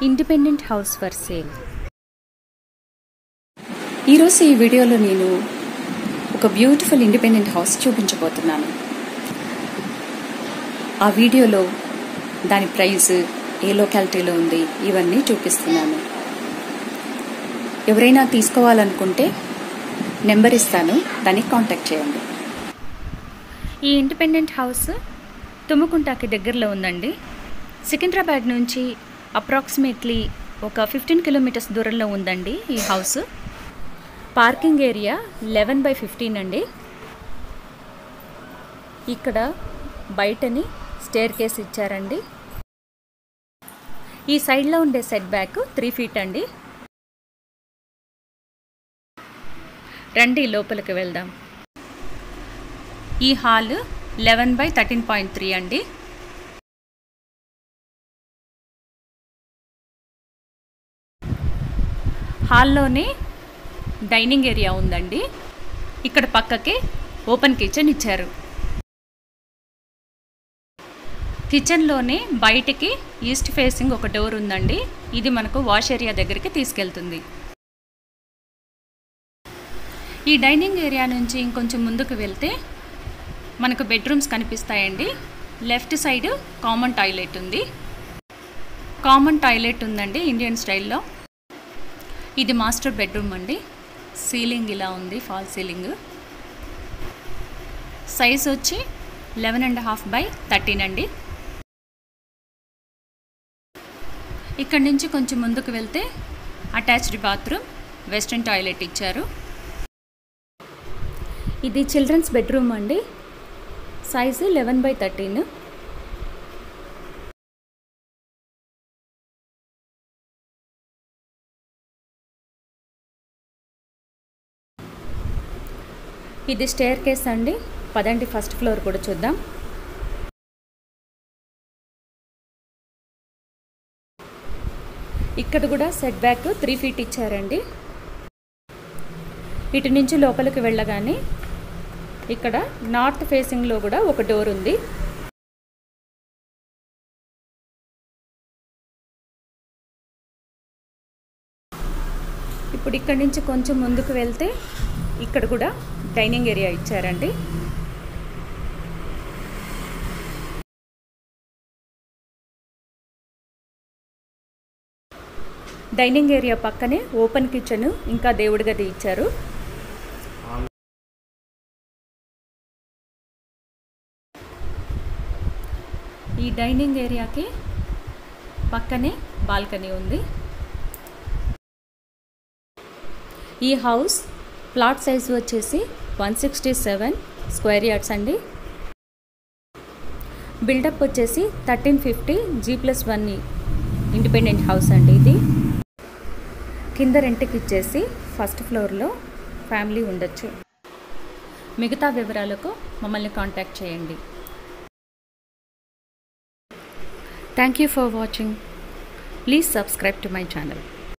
Independent house for sale. ఈరోజు ఈ వీడియోలో నేను ఒక బ్యూటిఫుల్ ఇండిపెండెంట్ హౌస్ చూపించబోతున్నాను. ఆ వీడియోలో దాని ప్రైస్, ఏ లొకాలిటీలో ఉంది, ఇవన్నీ చూపిస్తున్నాను. ఎవరైనా తీసుకోవాలనుకుంటే నెంబర్ ఇస్తాను, దానికి కాంటాక్ట్ చేయండి. ఈ ఇండిపెండెంట్ హౌస్ తుమ్ముకుంటకి దగ్గరలో ఉందండి. సికింద్రాబాద్ నుంచి అప్రాక్సిమేట్లీ ఒక 15 కిలోమీటర్స్ దూరంలో ఉందండి ఈ హౌస్. పార్కింగ్ ఏరియా 11/15 అండి. ఇక్కడ బయటని స్టేర్ కేస్ ఇచ్చారండి. ఈ సైడ్లో ఉండే సెట్ బ్యాక్ 3 feet అండి. రండి లోపలికి వెళ్దాం. ఈ హాల్ 11/13.3 అండి. హాల్లోనే డైనింగ్ ఏరియా ఉందండి. ఇక్కడ పక్కకే ఓపెన్ కిచెన్ ఇచ్చారు. కిచెన్లోనే బయటికి ఈస్ట్ ఫేసింగ్ ఒక డోర్ ఉందండి. ఇది మనకు వాష్ ఏరియా దగ్గరికి తీసుకెళ్తుంది. ఈ డైనింగ్ ఏరియా నుంచి ఇంకొంచెం ముందుకు వెళ్తే మనకు బెడ్రూమ్స్ కనిపిస్తాయండి. లెఫ్ట్ సైడ్ కామన్ టాయిలెట్ ఉంది. కామన్ టాయిలెట్ ఉందండి ఇండియన్ స్టైల్లో. ఇది మాస్టర్ బెడ్రూమ్ అండి. సీలింగ్ ఇలా ఉంది, ఫాల్ సీలింగ్. సైజ్ వచ్చి 11.5/13 అండి. ఇక్కడ నుంచి కొంచెం ముందుకు వెళ్తే అటాచ్డ్ బాత్రూమ్, వెస్ట్రన్ టాయిలెట్ ఇచ్చారు. ఇది చిల్డ్రన్స్ బెడ్రూమ్ అండి. సైజు 11/13. ఇది స్టేర్ కేస్ అండి. పదండి ఫస్ట్ ఫ్లోర్ కూడా చూద్దాం. ఇక్కడ కూడా సెట్ బ్యాక్ 3 feet ఇచ్చారండి. ఇటు నుంచి లోపలికి వెళ్ళగానే ఇక్కడ నార్త్ ఫేసింగ్లో కూడా ఒక డోర్ ఉంది. ఇప్పుడు ఇక్కడ నుంచి కొంచెం ముందుకు వెళ్తే ఇక్కడ కూడా డైనింగ్ ఏరియా ఇచ్చారండి. డైనింగ్ ఏరియా పక్కనే ఓపెన్ కిచెన్, ఇంకా దేవుడి గది ఇచ్చారు. ఈ డైనింగ్ ఏరియాకి పక్కనే బాల్కనీ ఉంది. ఈ హౌస్ ప్లాట్ సైజు వచ్చేసి 167 స్క్వేర్ యార్డ్స్ అండి. బిల్డప్ వచ్చేసి 1350 G+1 ఇండిపెండెంట్ హౌస్ అండి. ఇది కింద రెంట్కి ఇచ్చేసి ఫస్ట్ ఫ్లోర్లో ఫ్యామిలీ ఉండొచ్చు. మిగతా వివరాలకు మమ్మల్ని కాంటాక్ట్ చేయండి. Thank you for watching. Please subscribe to my channel.